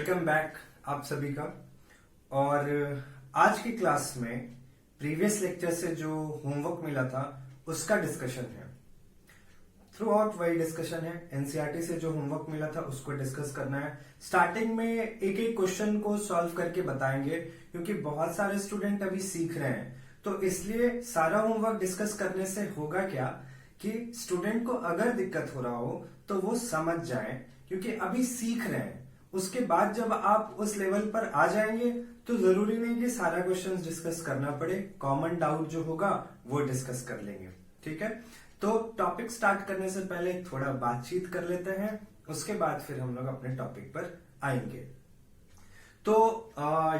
Welcome back आप सभी का। और आज की क्लास में प्रीवियस लेक्चर से जो होमवर्क मिला था उसका डिस्कशन है। थ्रू आउट वही डिस्कशन है। एनसीईआरटी से जो होमवर्क मिला था उसको डिस्कस करना है। स्टार्टिंग में एक एक क्वेश्चन को सॉल्व करके बताएंगे क्योंकि बहुत सारे स्टूडेंट अभी सीख रहे हैं, तो इसलिए सारा होमवर्क डिस्कस करने से होगा क्या कि स्टूडेंट को अगर दिक्कत हो रहा हो तो वो समझ जाए, क्योंकि अभी सीख रहे हैं। उसके बाद जब आप उस लेवल पर आ जाएंगे तो जरूरी नहीं कि सारा क्वेश्चन डिस्कस करना पड़े। कॉमन डाउट जो होगा वो डिस्कस कर लेंगे, ठीक है। तो टॉपिक स्टार्ट करने से पहले थोड़ा बातचीत कर लेते हैं, उसके बाद फिर हम लोग अपने टॉपिक पर आएंगे। तो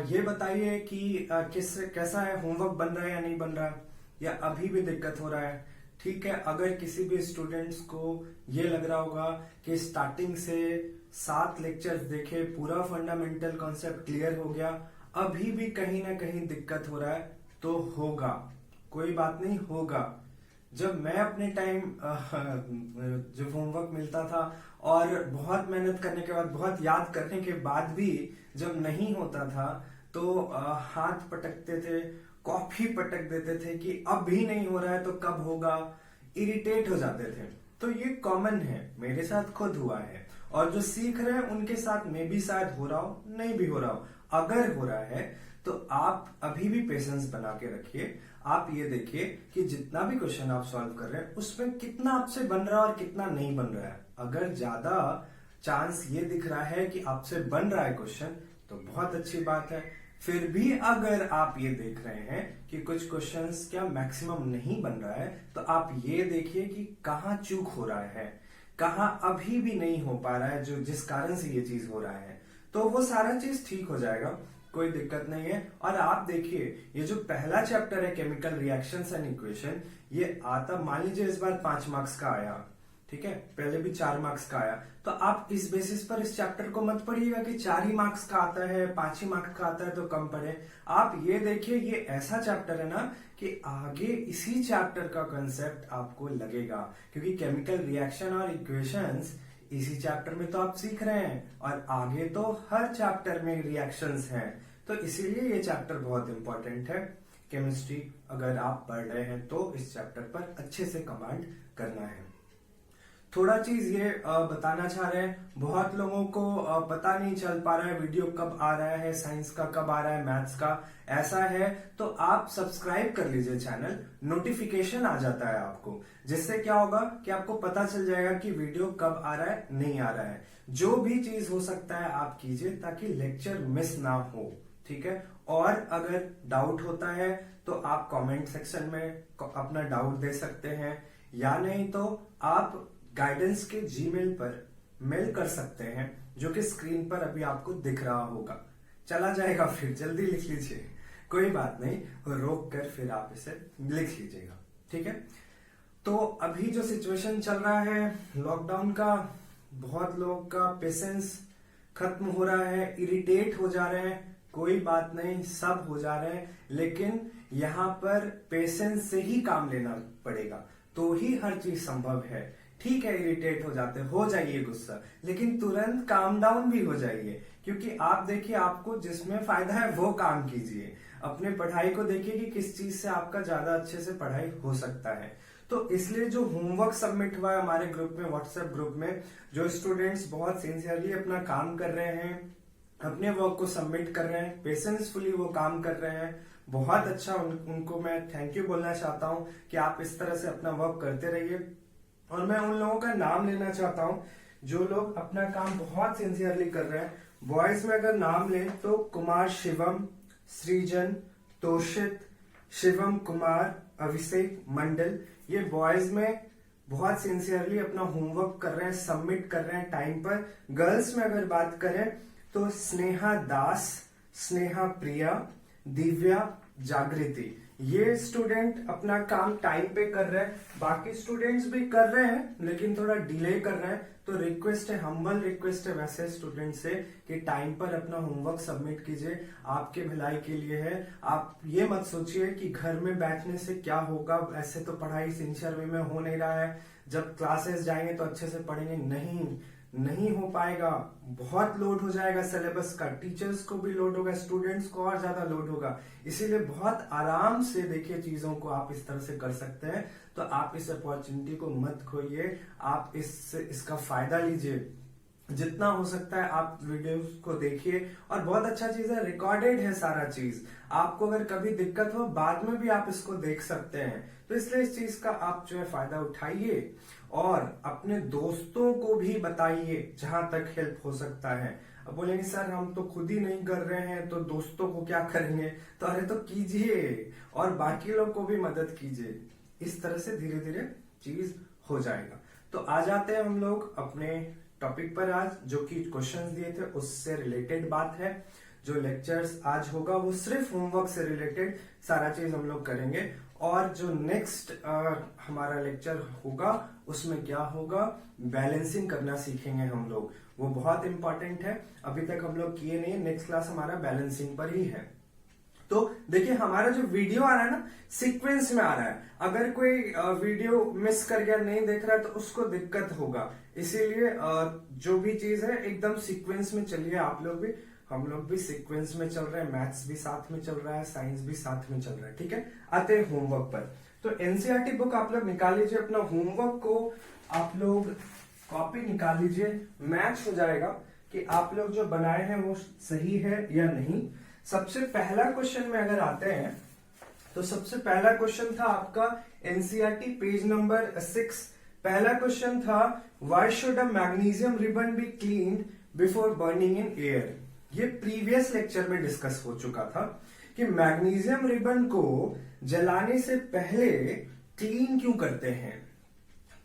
ये बताइए कि कैसा है, होमवर्क बन रहा है या नहीं बन रहा, या अभी भी दिक्कत हो रहा है। ठीक है, अगर किसी भी स्टूडेंट्स को ये लग रहा होगा कि स्टार्टिंग से 7 लेक्चर्स देखे, पूरा फंडामेंटल कॉन्सेप्ट क्लियर हो गया, अभी भी कहीं ना कहीं दिक्कत हो रहा है, तो होगा, कोई बात नहीं, होगा। जब मैं अपने टाइम जब होमवर्क मिलता था और बहुत मेहनत करने के बाद, बहुत याद करने के बाद भी जब नहीं होता था तो हाथ पटकते थे, कॉपी पटक देते थे कि अब भी नहीं हो रहा है तो कब होगा, इरिटेट हो जाते थे। तो ये कॉमन है, मेरे साथ खुद हुआ है, और जो सीख रहे हैं उनके साथ में भी शायद हो रहा हो, नहीं भी हो रहा हो। अगर हो रहा है तो आप अभी भी पेशेंस बना के रखिए। आप ये देखिए कि जितना भी क्वेश्चन आप सॉल्व कर रहे हैं उसमें कितना आपसे बन रहा है और कितना नहीं बन रहा है। अगर ज्यादा चांस ये दिख रहा है कि आपसे बन रहा है क्वेश्चन तो बहुत अच्छी बात है। फिर भी अगर आप ये देख रहे हैं कि कुछ क्वेश्चंस क्या मैक्सिमम नहीं बन रहा है, तो आप ये देखिए कि कहाँ चूक हो रहा है, कहाँ अभी भी नहीं हो पा रहा है, जो जिस कारण से ये चीज हो रहा है, तो वो सारा चीज ठीक हो जाएगा, कोई दिक्कत नहीं है। और आप देखिए ये जो पहला चैप्टर है केमिकल रिएक्शंस एंड इक्वेशन, ये आता, मान लीजिए इस बार 5 मार्क्स का आया, ठीक है, पहले भी 4 मार्क्स का आया, तो आप इस बेसिस पर इस चैप्टर को मत पढ़िएगा कि 4 ही मार्क्स का आता है, 5 ही मार्क्स का आता है तो कम पढ़े। आप ये देखिए ये ऐसा चैप्टर है ना कि आगे इसी चैप्टर का कंसेप्ट आपको लगेगा, क्योंकि केमिकल रिएक्शन और इक्वेशंस इसी चैप्टर में तो आप सीख रहे हैं, और आगे तो हर चैप्टर में रिएक्शंस हैं, तो इसीलिए ये चैप्टर बहुत इंपॉर्टेंट है। केमिस्ट्री अगर आप पढ़ रहे हैं तो इस चैप्टर पर अच्छे से कमांड करना है। थोड़ा चीज ये बताना चाह रहे हैं, बहुत लोगों को पता नहीं चल पा रहा है वीडियो कब आ रहा है, साइंस का कब आ रहा है, मैथ्स का। ऐसा है तो आप सब्सक्राइब कर लीजिए चैनल, नोटिफिकेशन आ जाता है आपको, जिससे क्या होगा कि आपको पता चल जाएगा कि वीडियो कब आ रहा है, नहीं आ रहा है। जो भी चीज हो सकता है आप कीजिए ताकि लेक्चर मिस ना हो, ठीक है। और अगर डाउट होता है तो आप कमेंट सेक्शन में अपना डाउट दे सकते हैं, या नहीं तो आप गाइडेंस के जीमेल पर मेल कर सकते हैं, जो कि स्क्रीन पर अभी आपको दिख रहा होगा। चला जाएगा, फिर जल्दी लिख लीजिए, कोई बात नहीं, रोक कर फिर आप इसे लिख लीजिएगा, ठीक है। तो अभी जो सिचुएशन चल रहा है लॉकडाउन का, बहुत लोगों का पेशेंस खत्म हो रहा है, इरिटेट हो जा रहे हैं, कोई बात नहीं, सब हो जा रहे हैं, लेकिन यहाँ पर पेशेंस से ही काम लेना पड़ेगा, तो ही हर चीज संभव है। ठीक है, इरिटेट हो जाते हो जाइए गुस्सा, लेकिन तुरंत काम डाउन भी हो जाइए, क्योंकि आप देखिए आपको जिसमें फायदा है वो काम कीजिए। अपने पढ़ाई को देखिए कि किस चीज से आपका ज्यादा अच्छे से पढ़ाई हो सकता है। तो इसलिए जो होमवर्क सबमिट हुआ है हमारे ग्रुप में, व्हाट्सएप ग्रुप में, जो स्टूडेंट्स बहुत सिंसियरली अपना काम कर रहे हैं, अपने वर्क को सबमिट कर रहे हैं, पेशेंसफुली वो काम कर रहे हैं, बहुत अच्छा, उनको मैं थैंक यू बोलना चाहता हूं कि आप इस तरह से अपना वर्क करते रहिए। और मैं उन लोगों का नाम लेना चाहता हूं जो लोग अपना काम बहुत सिंसियरली कर रहे हैं। बॉयज में अगर नाम लें तो कुमार शिवम, सृजन, तोषित, शिवम कुमार, अभिषेक मंडल, ये बॉयज में बहुत सिंसियरली अपना होमवर्क कर रहे हैं, सबमिट कर रहे हैं टाइम पर। गर्ल्स में अगर बात करें तो स्नेहा दास, स्नेहा प्रिया, दिव्या, जागृति, ये स्टूडेंट अपना काम टाइम पे कर रहे हैं। बाकी स्टूडेंट्स भी कर रहे हैं लेकिन थोड़ा डिले कर रहे हैं, तो रिक्वेस्ट है, हम्बल रिक्वेस्ट है वैसे स्टूडेंट से कि टाइम पर अपना होमवर्क सबमिट कीजिए, आपके भलाई के लिए है। आप ये मत सोचिए कि घर में बैठने से क्या होगा, ऐसे तो पढ़ाई सिंसियर वे में हो नहीं रहा है, जब क्लासेस जाएंगे तो अच्छे से पढ़ेंगे, नहीं, नहीं हो पाएगा, बहुत लोड हो जाएगा सिलेबस का, टीचर्स को भी लोड होगा, स्टूडेंट्स को और ज्यादा लोड होगा। इसीलिए बहुत आराम से देखिए चीजों को आप इस तरह से कर सकते हैं। तो आप इस अपॉर्चुनिटी को मत खोइए, आप इसका फायदा लीजिए। जितना हो सकता है आप वीडियोस को देखिए, और बहुत अच्छा चीज है रिकॉर्डेड है सारा चीज। आपको अगर कभी दिक्कत हो बाद में भी आप इसको देख सकते हैं। तो इसलिए इस चीज का आप जो है फायदा उठाइए और अपने दोस्तों को भी बताइए जहां तक हेल्प हो सकता है। अब बोलेंगे सर हम तो खुद ही नहीं कर रहे हैं तो दोस्तों को क्या करेंगे, तो अरे तो कीजिए और बाकी लोग को भी मदद कीजिए। इस तरह से धीरे धीरे चीज हो जाएगा। तो आ जाते हैं हम लोग अपने टॉपिक पर आज, जो कि क्वेश्चंस दिए थे उससे रिलेटेड बात है। जो लेक्चर्स आज होगा वो सिर्फ होमवर्क से रिलेटेड सारा चीज हम लोग करेंगे। और जो नेक्स्ट हमारा लेक्चर होगा उसमें क्या होगा, बैलेंसिंग करना सीखेंगे हम लोग। वो बहुत इंपॉर्टेंट है, अभी तक हम लोग किए नहीं। नेक्स्ट क्लास हमारा बैलेंसिंग पर ही है। तो देखिए हमारा जो वीडियो आ रहा है ना सीक्वेंस में आ रहा है। अगर कोई वीडियो मिस कर गया, नहीं देख रहा है, तो उसको दिक्कत होगा। इसीलिए जो भी चीज है एकदम सीक्वेंस में चलिए। आप लोग भी, हम लोग भी सीक्वेंस में चल रहे हैं, मैथ्स भी साथ में चल रहा है, साइंस भी साथ में चल रहा है। ठीक है, आते हैं होमवर्क पर। तो एनसीईआरटी बुक आप लोग निकाल लीजिए, अपना होमवर्क को आप लोग कॉपी निकाल लीजिए। मैच हो जाएगा कि आप लोग जो बनाए हैं वो सही है या नहीं। सबसे पहला क्वेश्चन में अगर आते हैं तो सबसे पहला क्वेश्चन था आपका एनसीईआरटी पेज नंबर 6। पहला क्वेश्चन था why should a magnesium ribbon be cleaned before burning in air. ये प्रीवियस लेक्चर में डिस्कस हो चुका था कि मैग्नीशियम रिबन को जलाने से पहले क्लीन क्यों करते हैं।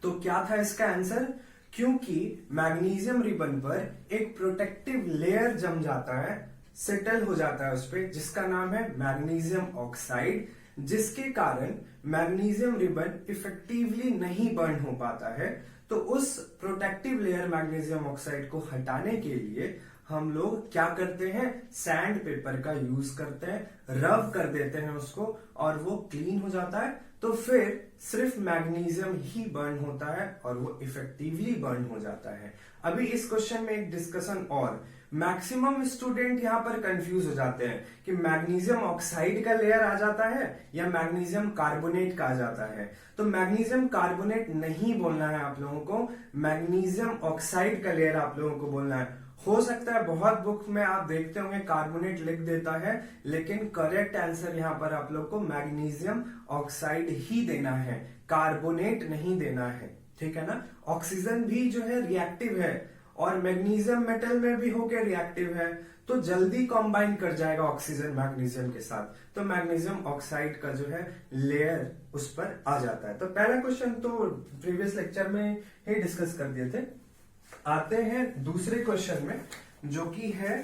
तो क्या था इसका आंसर, क्योंकि मैग्नीशियम रिबन पर एक प्रोटेक्टिव लेयर जम जाता है, सेटल हो जाता है उस पर, जिसका नाम है मैग्नीशियम ऑक्साइड, जिसके कारण मैग्नीशियम रिबन इफेक्टिवली नहीं बर्न हो पाता है। तो उस प्रोटेक्टिव लेयर मैग्नीशियम ऑक्साइड को हटाने के लिए हम लोग क्या करते हैं, सैंड पेपर का यूज करते हैं, रब कर देते हैं उसको और वो क्लीन हो जाता है। तो फिर सिर्फ मैग्नीशियम ही बर्न होता है और वो इफेक्टिवली बर्न हो जाता है। अभी इस क्वेश्चन में एक डिस्कशन और, मैक्सिमम स्टूडेंट यहाँ पर कंफ्यूज हो जाते हैं कि मैग्नीशियम ऑक्साइड का लेयर आ जाता है या मैग्नीशियम कार्बोनेट का आ जाता है। तो मैग्नीशियम कार्बोनेट नहीं बोलना है आप लोगों को, मैग्नीशियम ऑक्साइड का लेयर आप लोगों को बोलना है। हो सकता है बहुत बुक में आप देखते होंगे कार्बोनेट लिख देता है, लेकिन करेक्ट आंसर यहाँ पर आप लोग को मैग्नीशियम ऑक्साइड ही देना है, कार्बोनेट नहीं देना है। ठीक है ना। ऑक्सीजन भी जो है रिएक्टिव है और मैग्नीशियम मेटल में भी होकर रिएक्टिव है, तो जल्दी कंबाइन कर जाएगा ऑक्सीजन मैग्नीशियम के साथ। तो मैग्नीशियम ऑक्साइड का जो है लेयर उस पर आ जाता है। तो पहला क्वेश्चन तो प्रीवियस लेक्चर में ही डिस्कस कर दिए थे। आते हैं दूसरे क्वेश्चन में, जो कि है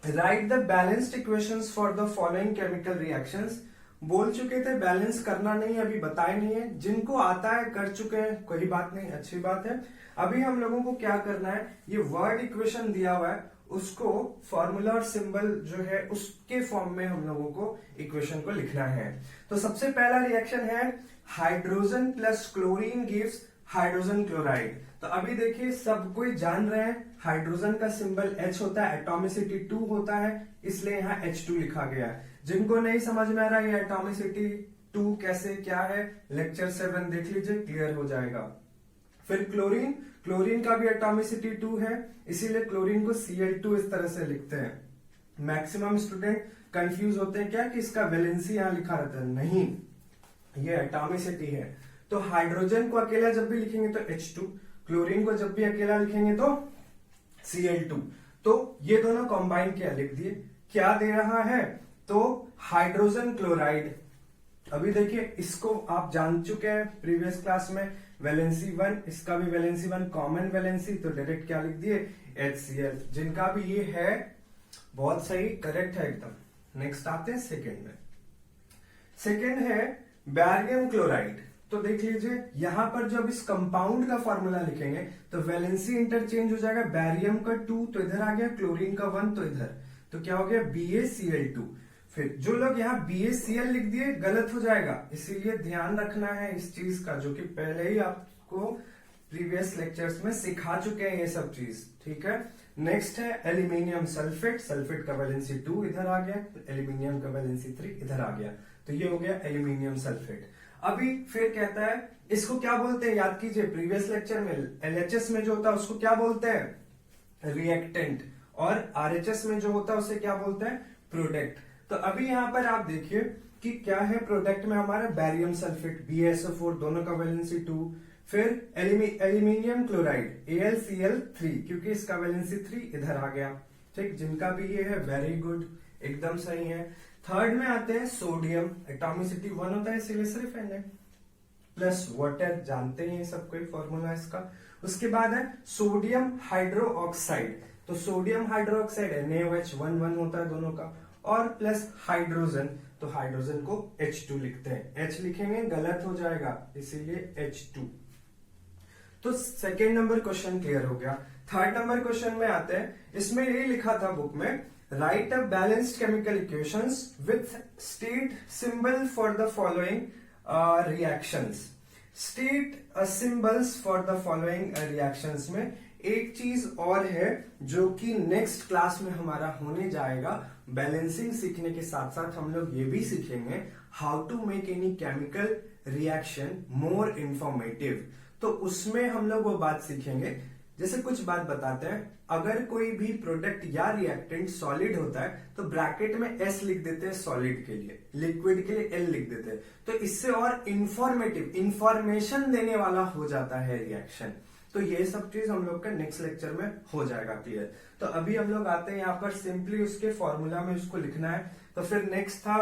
right the balanced equations for the following chemical reactions. बोल चुके थे बैलेंस करना नहीं, अभी बताए नहीं है। जिनको आता है कर चुके हैं, कोई बात नहीं, अच्छी बात है। अभी हम लोगों को क्या करना है, ये वर्ड इक्वेशन दिया हुआ है उसको फॉर्मूला और सिंबल जो है उसके फॉर्म में हम लोगों को इक्वेशन को लिखना है। तो सबसे पहला रिएक्शन है hydrogen plus chlorine gives hydrogen chloride. तो अभी देखिए सब कोई जान रहे हैं हाइड्रोजन का सिंबल H होता है, एटॉमिसिटी 2 होता है, इसलिए यहाँ H2 लिखा गया है। जिनको नहीं समझ में आ रहा है एटॉमिसिटी 2 कैसे क्या है, लेक्चर 7 देख लीजिए, क्लियर हो जाएगा। फिर क्लोरीन, क्लोरीन का भी एटॉमिसिटी 2 है, इसीलिए क्लोरीन को Cl2 इस तरह से लिखते हैं। मैक्सिमम स्टूडेंट कंफ्यूज होते हैं क्या कि इसका वैलेंसी यहां लिखा रहता है, नहीं, ये एटॉमिसिटी है। तो हाइड्रोजन को अकेला जब भी लिखेंगे तो H2, क्लोरीन को जब भी अकेला लिखेंगे तो Cl2। तो ये दोनों कंबाइन किया, लिख दिए। क्या दे रहा है, तो हाइड्रोजन क्लोराइड। अभी देखिए इसको आप जान चुके हैं प्रीवियस क्लास में, वैलेंसी 1, इसका भी वैलेंसी 1 कॉमन वैलेंसी, तो डायरेक्ट क्या लिख दिए HCl। जिनका भी ये है बहुत सही, करेक्ट है एकदम। नेक्स्ट आते हैं सेकेंड में। सेकेंड है बैरियम क्लोराइड। तो देख लीजिए यहां पर जब इस कंपाउंड का फॉर्मूला लिखेंगे तो वैलेंसी इंटरचेंज हो जाएगा, बैरियम का 2 तो इधर आ गया, क्लोरीन का 1 तो इधर, तो क्या हो गया BaCl2। फिर जो लोग यहाँ BaCl लिख दिए गलत हो जाएगा, इसीलिए ध्यान रखना है इस चीज का, जो कि पहले ही आपको प्रीवियस लेक्चर्स में सिखा चुके हैं ये सब चीज, ठीक है। नेक्स्ट है एल्यूमिनियम सल्फेट, सल्फेट का वैलेंसी 2 इधर आ गया, एल्यूमिनियम का वैलेंसी 3 इधर आ गया, तो ये हो गया एल्यूमिनियम सल्फेट। अभी फिर कहता है इसको क्या बोलते हैं, याद कीजिए प्रीवियस लेक्चर में एलएचएस में जो होता है उसको क्या बोलते हैं, रिएक्टेंट, और आरएचएस में जो होता है उसे क्या बोलते हैं, प्रोडक्ट। तो अभी यहां पर आप देखिए कि क्या है प्रोडक्ट में हमारा बैरियम सल्फेट BaSO4 दोनों का वैलेंसी 2, फिर एल्यूमिनियम क्लोराइड AlCl3 क्योंकि इसका वैलेंसी 3 इधर आ गया, ठीक, जिनका भी ये है वेरी गुड, एकदम सही है। थर्ड में आते हैं सोडियम, एटॉमिसिटी 1 होता है इसीलिए सिर्फ Na प्लस वाटर, जानते हैं सब कोई फॉर्मूला इसका। उसके बाद है सोडियम हाइड्रो ऑक्साइड, तो सोडियम हाइड्रो ऑक्साइड NaOH1 होता है दोनों का, और प्लस हाइड्रोजन, तो हाइड्रोजन को H2 लिखते हैं, H लिखेंगे गलत हो जाएगा इसीलिए H2। तो सेकेंड नंबर क्वेश्चन क्लियर हो गया। थर्ड नंबर क्वेश्चन में आते हैं, इसमें ये लिखा था बुक में, right a balanced chemical equations with state symbol for the following reactions. State symbols for the following reactions में एक चीज और है जो कि नेक्स्ट क्लास में हमारा होने जाएगा। बैलेंसिंग सीखने के साथ साथ हम लोग ये भी सीखेंगे how to make any chemical reaction more informative. तो उसमें हम लोग वो बात सीखेंगे, जैसे कुछ बात बताते हैं, अगर कोई भी प्रोडक्ट या रिएक्टेंट सॉलिड होता है तो ब्रैकेट में S लिख देते हैं सॉलिड के लिए, लिक्विड के लिए L लिख देते हैं, तो इससे और इंफॉर्मेटिव, इंफॉर्मेशन देने वाला हो जाता है रिएक्शन। तो ये सब चीज हम लोग का नेक्स्ट लेक्चर में हो जाएगा क्लियर। तो अभी हम लोग आते हैं यहाँ पर, सिंपली उसके फॉर्मूला में उसको लिखना है। तो फिर नेक्स्ट था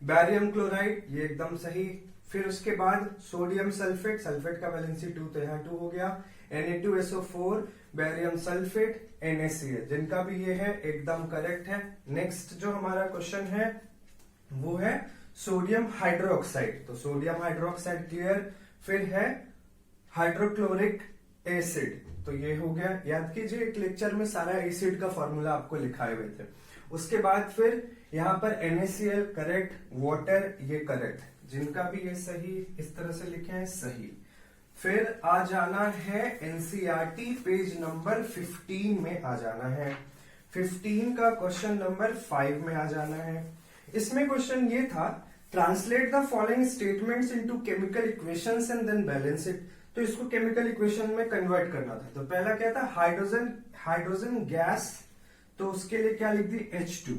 बैरियम क्लोराइड, ये एकदम सही। फिर उसके बाद सोडियम सल्फेट, सल्फेट का वैलेंसी 2 तो यहाँ 2 हो गया, Na2SO4 बैरियम सल्फेट NaCl, जिनका भी ये है एकदम करेक्ट है। नेक्स्ट जो हमारा क्वेश्चन है वो है सोडियम हाइड्रोक्साइड, तो सोडियम हाइड्रोक्साइड क्लियर। फिर है हाइड्रोक्लोरिक एसिड, तो ये हो गया, याद कीजिए एक लेक्चर में सारा एसिड का फॉर्मूला आपको लिखाए हुए थे। उसके बाद फिर यहाँ पर NaCl करेक्ट, वाटर ये करेक्ट, जिनका भी ये सही इस तरह से लिखे हैं सही। फिर आ जाना है NCERT पेज नंबर 15 में आ जाना है, 15 का क्वेश्चन नंबर 5 में आ जाना है। इसमें क्वेश्चन ये था, translate the following statements into chemical equations and then balance it. तो इसको केमिकल इक्वेशन में कन्वर्ट करना था। तो पहला क्या था, हाइड्रोजन गैस, तो उसके लिए क्या लिख दी H2,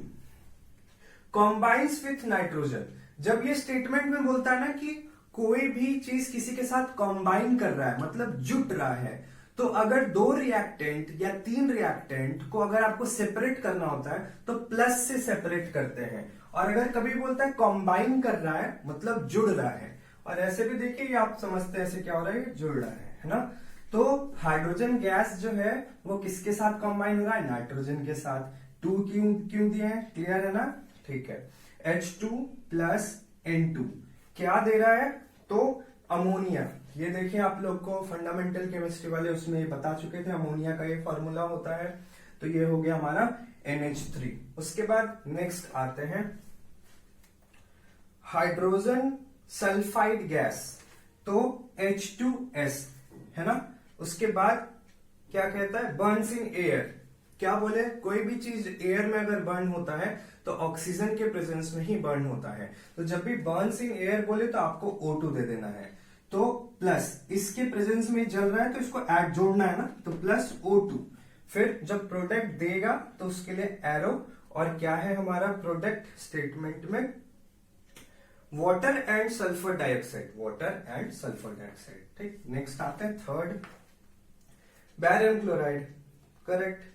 कॉम्बाइंस विथ नाइट्रोजन। जब ये स्टेटमेंट में बोलता है ना कि कोई भी चीज किसी के साथ कॉम्बाइन कर रहा है, मतलब जुट रहा है, तो अगर 2 रिएक्टेंट या 3 रिएक्टेंट को अगर आपको सेपरेट करना होता है तो प्लस से सेपरेट करते हैं, और अगर कभी बोलता है कॉम्बाइन कर रहा है मतलब जुड़ रहा है। और ऐसे भी देखिए आप समझते हैं ऐसे क्या हो रहा है, जुड़ रहा है ना। तो हाइड्रोजन गैस जो है वो किसके साथ कॉम्बाइन हो रहा है, नाइट्रोजन के साथ। 2 क्यों दिए हैं, क्लियर है ना, ठीक है। H2 प्लस N2 क्या दे रहा है, तो अमोनिया। ये देखिए आप लोग को फंडामेंटल केमिस्ट्री वाले उसमें बता चुके थे, अमोनिया का ये फॉर्मूला होता है। तो ये हो गया हमारा NH3। उसके बाद नेक्स्ट आते हैं हाइड्रोजन सल्फाइड गैस, तो H2S है ना। उसके बाद क्या कहता है, बर्न्स इन एयर। क्या बोले, कोई भी चीज एयर में अगर बर्न होता है तो ऑक्सीजन के प्रेजेंस में ही बर्न होता है। तो जब भी बर्न्स इन एयर बोले तो आपको O2 दे देना है, तो प्लस इसके प्रेजेंस में जल रहा है तो इसको ऐड जोड़ना है ना, तो प्लस O2। फिर जब प्रोडक्ट देगा तो उसके लिए एरो, और क्या है हमारा प्रोडक्ट स्टेटमेंट में, water and sulphur dioxide, water and sulphur dioxide, ठीक। नेक्स्ट आते हैं थर्ड, बैरियम क्लोराइड, करेक्ट,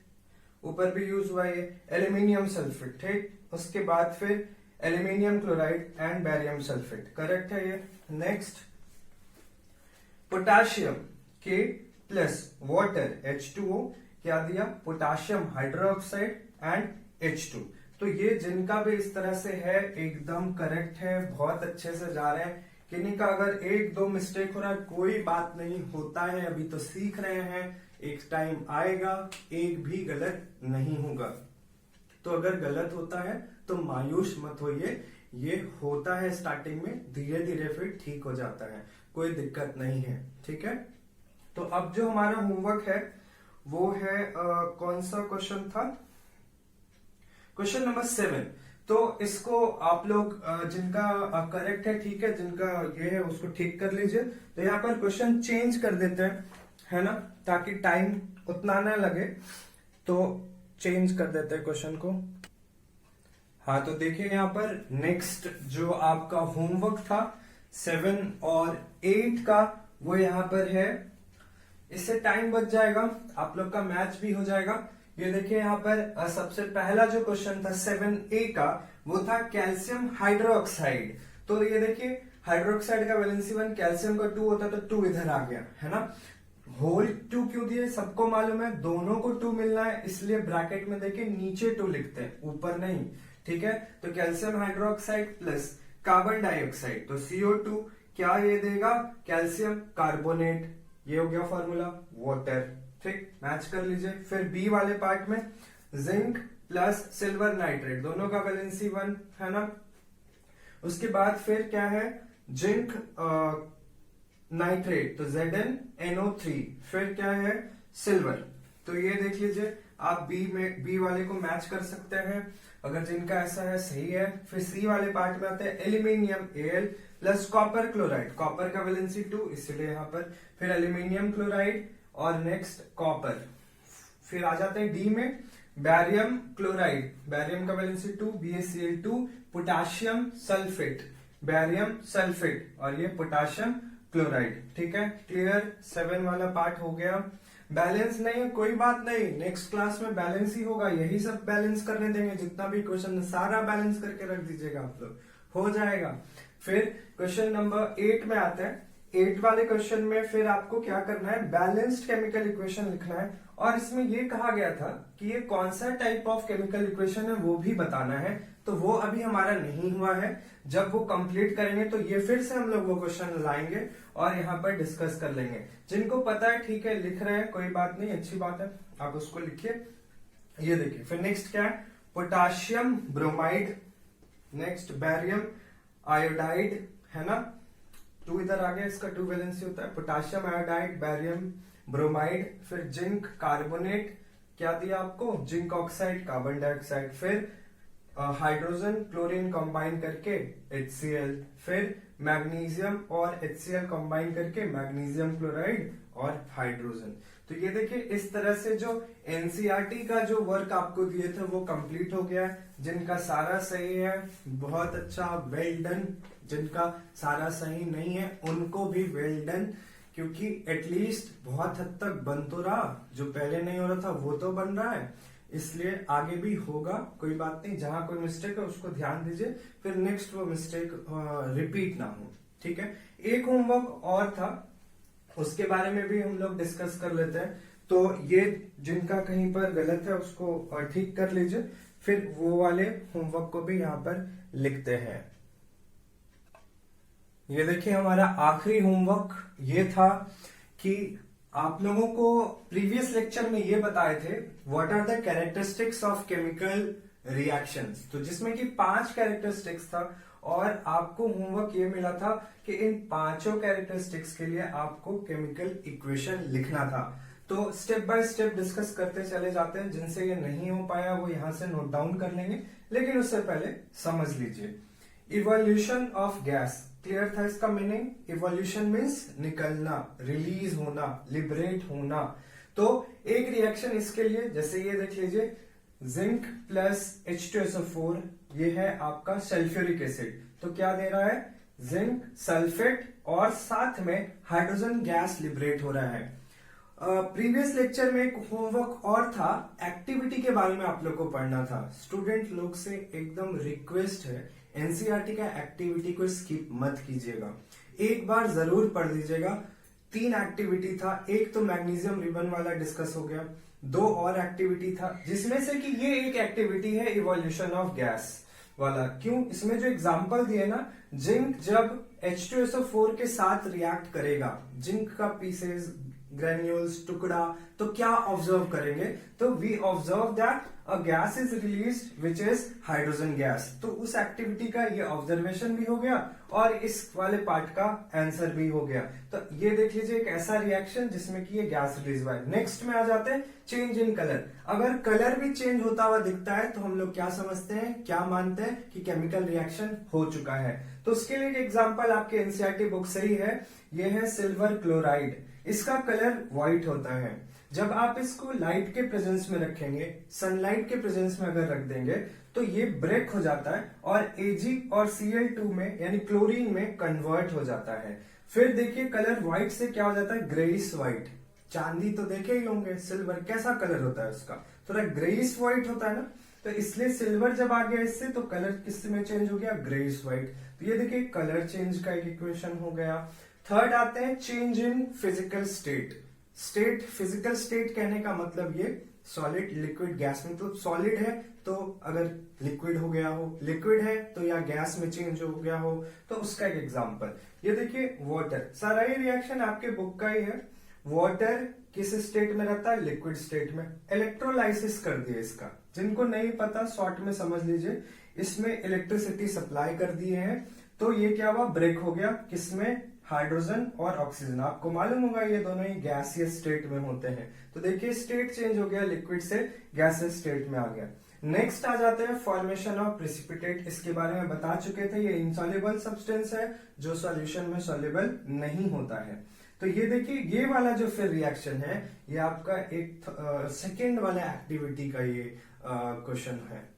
ऊपर भी यूज हुआ ये, एल्यूमिनियम सल्फेट, ठीक। उसके बाद फिर aluminium chloride and barium sulphate, correct है ये। नेक्स्ट पोटाशियम के प्लस वाटर H2O, क्या दिया, पोटाशियम हाइड्रोक्साइड एंड H2। तो ये जिनका भी इस तरह से है एकदम करेक्ट है, बहुत अच्छे से जा रहे हैं। किन्हीं का अगर 1-2 मिस्टेक हो रहा है कोई बात नहीं, होता है, अभी तो सीख रहे हैं, एक टाइम आएगा एक भी गलत नहीं होगा। तो अगर गलत होता है तो मायूस मत होइए, ये होता है स्टार्टिंग में, धीरे धीरे फिर ठीक हो जाता है, कोई दिक्कत नहीं है, ठीक है। तो अब जो हमारा होमवर्क है वो है कौन सा क्वेश्चन था, क्वेश्चन नंबर 7। तो इसको आप लोग जिनका करेक्ट है, ठीक है, जिनका ये है उसको ठीक कर लीजिए। तो यहाँ पर क्वेश्चन चेंज कर देते हैं, है ना, ताकि टाइम उतना ना लगे। तो चेंज कर देते हैं क्वेश्चन को। हाँ, तो देखिए यहाँ पर नेक्स्ट जो आपका होमवर्क था 7 और 8 का, वो यहाँ पर है। इससे टाइम बच जाएगा, आप लोग का मैच भी हो जाएगा। ये देखिए यहाँ पर सबसे पहला जो क्वेश्चन था 7A का, वो था कैल्शियम हाइड्रोक्साइड। तो ये देखिए हाइड्रोक्साइड का वैलेंसी 1, कैल्शियम का 2 होता तो 2 इधर आ गया, है ना। होल 2 क्यों दिए, सबको मालूम है, दोनों को 2 मिलना है, इसलिए ब्रैकेट में देखिए नीचे 2 लिखते हैं, ऊपर नहीं, ठीक है। तो calcium hydroxide plus carbon dioxide, तो CO2 क्या ये देगा, कैल्शियम कार्बोनेट, ये हो गया फॉर्मूला, वाटर, ठीक, मैच कर लीजिए। फिर बी वाले पार्ट में जिंक प्लस सिल्वर नाइट्रेट, दोनों का वैलेंसी 1, है ना। उसके बाद फिर क्या है, जिंक नाइट्रेट, तो ZnNO3, फिर क्या है, सिल्वर। तो ये देख लीजिए, आप बी वाले को मैच कर सकते हैं अगर जिनका ऐसा है, सही है। फिर सी वाले पार्ट में आते हैं aluminium Al plus copper chloride, copper का वैलेंसी 2, इसलिए यहाँ पर फिर एल्यूमिनियम क्लोराइड और नेक्स्ट कॉपर। फिर आ जाते हैं डी में बैरियम क्लोराइड, बैरियम का valency 2, BaCl2, potassium sulphate, barium sulphate, और ये पोटाशियम क्लोराइड, ठीक है। क्लियर, 7 वाला पार्ट हो गया। बैलेंस नहीं है, कोई बात नहीं, नेक्स्ट क्लास में बैलेंस ही होगा, यही सब बैलेंस करने देंगे, जितना भी क्वेश्चन सारा बैलेंस करके रख दीजिएगा आप लोग, हो जाएगा। फिर क्वेश्चन नंबर 8 में आते हैं। 8 वाले क्वेश्चन में फिर आपको क्या करना है, बैलेंस्ड केमिकल इक्वेशन लिखना है, और इसमें ये कहा गया था कि ये कौन सा टाइप ऑफ केमिकल इक्वेशन है वो भी बताना है। तो वो अभी हमारा नहीं हुआ है, जब वो कंप्लीट करेंगे तो ये फिर से हम लोग वो क्वेश्चन लाएंगे और यहाँ पर डिस्कस कर लेंगे। जिनको पता है ठीक है, लिख रहे हैं, कोई बात नहीं, अच्छी बात है, आप उसको लिखिए। ये देखिए, फिर नेक्स्ट क्या है, potassium bromide, next barium iodide, है ना, 2 इधर आ गया, इसका 2 वैलेंसी होता है, पोटाशियम आयोडाइड, बैरियम ब्रोमाइड, फिर जिंक कार्बोनेट, क्या दिया आपको, जिंक ऑक्साइड, कार्बन डाइऑक्साइड, फिर हाइड्रोजन क्लोरीन कंबाइन करके HCl, फिर मैग्नीशियम और HCl कंबाइन करके मैग्नीशियम क्लोराइड और हाइड्रोजन। तो ये देखिए, इस तरह से जो NCERT का जो वर्क आपको दिए थे वो कंप्लीट हो गया है। जिनका सारा सही है बहुत अच्छा, वेल डन। जिनका सारा सही नहीं है उनको भी वेल डन, क्योंकि एटलीस्ट बहुत हद तक बन तो रहा, जो पहले नहीं हो रहा था वो तो बन रहा है, इसलिए आगे भी होगा, कोई बात नहीं। जहां कोई मिस्टेक है उसको ध्यान दीजिए, फिर नेक्स्ट वो मिस्टेक रिपीट ना हो, ठीक है। एक होमवर्क और था, उसके बारे में भी हम लोग डिस्कस कर लेते हैं। तो ये जिनका कहीं पर गलत है उसको ठीक कर लीजिए, फिर वो वाले होमवर्क को भी यहाँ पर लिखते हैं। ये देखिए, हमारा आखिरी होमवर्क ये था कि आप लोगों को प्रीवियस लेक्चर में ये बताए थे what are the characteristics of chemical reactions, तो जिसमें कि 5 कैरेक्टरिस्टिक्स था, और आपको होमवर्क ये मिला था कि इन 5 कैरेक्टरिस्टिक्स के लिए आपको केमिकल इक्वेशन लिखना था। तो स्टेप बाय स्टेप डिस्कस करते चले जाते हैं, जिनसे ये नहीं हो पाया वो यहां से नोट डाउन कर लेंगे, लेकिन उससे पहले समझ लीजिए इवोल्यूशन ऑफ गैस। क्लियर था इसका मीनिंग? इवोल्यूशन मीन्स निकलना, रिलीज होना, लिबरेट होना। तो एक रिएक्शन इसके लिए, जैसे ये देख लीजिए, जिंक प्लस H2SO4, ये है आपका सल्फ्यूरिक एसिड, तो क्या दे रहा है, जिंक सल्फेट, और साथ में हाइड्रोजन गैस लिबरेट हो रहा है। प्रीवियस लेक्चर में एक होमवर्क और था, एक्टिविटी के बारे में आप लोग को पढ़ना था। स्टूडेंट लोग से एकदम रिक्वेस्ट है, एनसीईआरटी का एक्टिविटी को स्किप मत कीजिएगा, एक बार जरूर पढ़ लीजिएगा। 3 एक्टिविटी था, एक तो मैग्नीशियम रिबन वाला डिस्कस हो गया, 2 और एक्टिविटी था, जिसमें से कि ये एक एक्टिविटी है इवोल्यूशन ऑफ गैस वाला। क्यों? इसमें जो एग्जांपल दिए ना, जिंक जब H2SO4 के साथ रिएक्ट करेगा, जिंक का पीसेस, ग्रेन्यूल्स, टुकड़ा, तो क्या ऑब्जर्व करेंगे, तो we observe that a gas is released which is hydrogen gas. तो उस एक्टिविटी का ये ऑब्जर्वेशन भी हो गया और इस वाले पार्ट का आंसर भी हो गया। तो ये देख लीजिए एक ऐसा रिएक्शन जिसमें कि ये गैस रिलीज हुआ है। नेक्स्ट में आ जाते हैं चेंज इन कलर। अगर कलर भी चेंज होता हुआ दिखता है तो हम लोग क्या समझते हैं, क्या मानते हैं कि केमिकल रिएक्शन हो चुका है। तो उसके लिए एक एग्जांपल आपके एनसीईआरटी बुक से ही है, ये है सिल्वर क्लोराइड। इसका कलर व्हाइट होता है। जब आप इसको लाइट के प्रेजेंस में रखेंगे, सनलाइट के प्रेजेंस में अगर रख देंगे तो ये ब्रेक हो जाता है और Ag और Cl2 में यानी क्लोरीन में कन्वर्ट हो जाता है। फिर देखिए कलर व्हाइट से क्या हो जाता है, ग्रेइश व्हाइट। चांदी तो देखे ही होंगे, सिल्वर कैसा कलर होता है उसका, थोड़ा ग्रेइश व्हाइट होता है ना। तो इसलिए सिल्वर जब आ गया इससे तो कलर किस में चेंज हो गया, ग्रेइश व्हाइट। तो ये देखिए कलर चेंज का एक इक्वेशन हो गया। थर्ड आते हैं change in physical state. State, physical state कहने का मतलब ये सॉलिड, लिक्विड, गैस में। तो सॉलिड है तो अगर लिक्विड हो गया हो, लिक्विड है तो या गैस में चेंज हो गया हो, तो उसका एक एग्जांपल ये देखिए वाटर। सारा ये रिएक्शन आपके बुक का ही है। वाटर किस स्टेट में रहता है, लिक्विड स्टेट में। इलेक्ट्रोलाइसिस कर दिए इसका, जिनको नहीं पता शॉर्ट में समझ लीजिए। इसमें इलेक्ट्रिसिटी सप्लाई कर दिए हैं तो ये क्या हुआ, ब्रेक हो गया। किसमें, हाइड्रोजन और ऑक्सीजन। आपको मालूम होगा ये दोनों ही गैसियस स्टेट में होते हैं। तो देखिए स्टेट चेंज हो गया, लिक्विड से गैसियस स्टेट में आ गया। नेक्स्ट आ जाते हैं फॉर्मेशन ऑफ प्रेसिपिटेट। इसके बारे में बता चुके थे, ये इनसॉल्युबल सब्सटेंस है जो सॉल्यूशन में सॉल्युबल नहीं होता है। तो ये देखिए ये वाला जो फिर रिएक्शन है ये आपका एक सेकेंड वाला एक्टिविटी का ये क्वेश्चन है।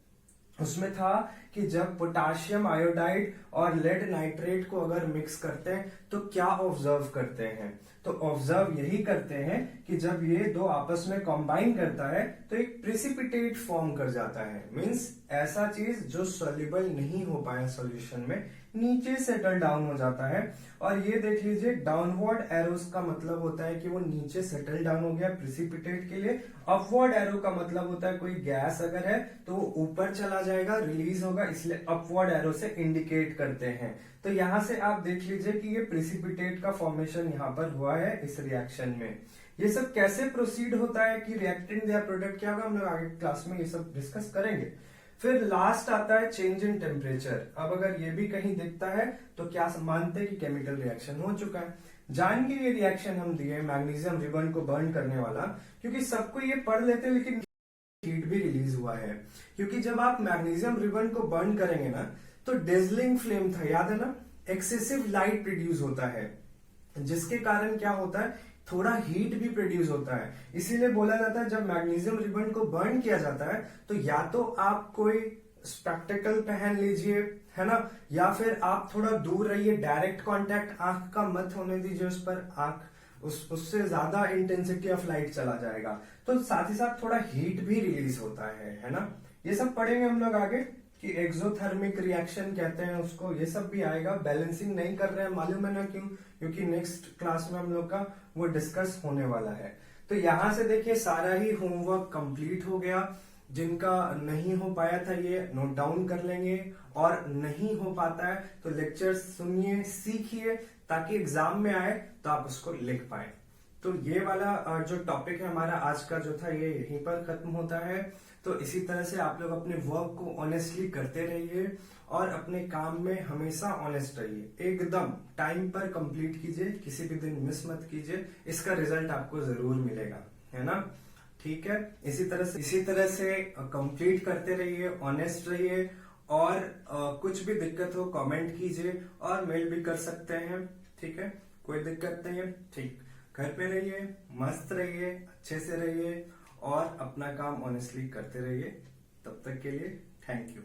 उसमें था कि जब पोटाशियम आयोडाइड और लेड नाइट्रेट को अगर मिक्स करते हैं तो क्या ऑब्जर्व करते हैं। तो ऑब्जर्व यही करते हैं कि जब ये दो आपस में कंबाइन करता है तो एक प्रेसिपिटेट फॉर्म कर जाता है। मींस ऐसा चीज जो सॉल्युबल नहीं हो पाया सॉल्यूशन में, नीचे सेटल डाउन हो जाता है। और ये देख लीजिए डाउनवर्ड एरोस का मतलब होता है कि वो नीचे सेटल डाउन हो गया प्रेसिपिटेट के लिए। अपवर्ड एरो का मतलब होता है कोई गैस अगर है तो वो ऊपर चला जाएगा, रिलीज होगा, इसलिए अपवर्ड एरो से इंडिकेट करते हैं। तो यहां से आप देख लीजिए कि ये प्रेसिपिटेट का फॉर्मेशन यहाँ पर हुआ है इस रिएक्शन में। ये सब कैसे प्रोसीड होता है कि रिएक्टेंट या प्रोडक्ट क्या होगा, हम लोग आगे क्लास में ये सब डिस्कस करेंगे। फिर लास्ट आता है चेंज इन टेम्परेचर। अब अगर ये भी कहीं दिखता है तो क्या मानते हैं कि केमिकल रिएक्शन हो चुका है। जान के ये रिएक्शन हम दिए मैग्नीशियम रिबन को बर्न करने वाला, क्योंकि सबको ये पढ़ लेते हैं लेकिन हीट भी रिलीज हुआ है। क्योंकि जब आप मैग्नीशियम रिबन को बर्न करेंगे ना तो डेजलिंग फ्लेम था, याद है ना, एक्सेसिव लाइट प्रोड्यूस होता है, जिसके कारण क्या होता है, थोड़ा हीट भी प्रोड्यूस होता है। इसीलिए बोला जाता है जब मैग्नीशियम रिबन को बर्न किया जाता है तो या तो आप कोई स्पेक्टिकल पहन लीजिए, है ना, या फिर आप थोड़ा दूर रहिए, डायरेक्ट कांटेक्ट आंख का मत होने दीजिए उस पर, आंख उससे ज्यादा इंटेंसिटी ऑफ लाइट चला जाएगा। तो साथ ही साथ थोड़ा हीट भी रिलीज होता है ना। ये सब पढ़ेंगे हम लोग आगे कि एक्सोथर्मिक रिएक्शन कहते हैं उसको, ये सब भी आएगा। बैलेंसिंग नहीं कर रहे हैं, मालूम है ना क्यों, क्योंकि नेक्स्ट क्लास में हम लोग का वो डिस्कस होने वाला है। तो यहां से देखिए सारा ही होमवर्क कंप्लीट हो गया। जिनका नहीं हो पाया था ये नोट डाउन कर लेंगे, और नहीं हो पाता है तो लेक्चर्स सुनिए, सीखिए, ताकि एग्जाम में आए तो आप उसको लिख पाए। तो ये वाला जो टॉपिक है हमारा आज का जो था ये यहीं पर खत्म होता है। तो इसी तरह से आप लोग अपने वर्क को ऑनेस्टली करते रहिए और अपने काम में हमेशा ऑनेस्ट रहिए। एकदम टाइम पर कंप्लीट कीजिए, किसी भी दिन मिस मत कीजिए, इसका रिजल्ट आपको जरूर मिलेगा, है ना। ठीक है, इसी तरह से कंप्लीट करते रहिए, ऑनेस्ट रहिए, और कुछ भी दिक्कत हो कमेंट कीजिए और मेल भी कर सकते हैं। ठीक है, कोई दिक्कत नहीं है। ठीक, घर पे रहिए, मस्त रहिए, अच्छे से रहिए और अपना काम ऑनेस्टली करते रहिए। तब तक के लिए thank you.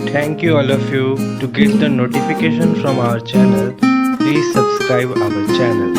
Thank you all of you. To get the notification from our channel, please subscribe our channel.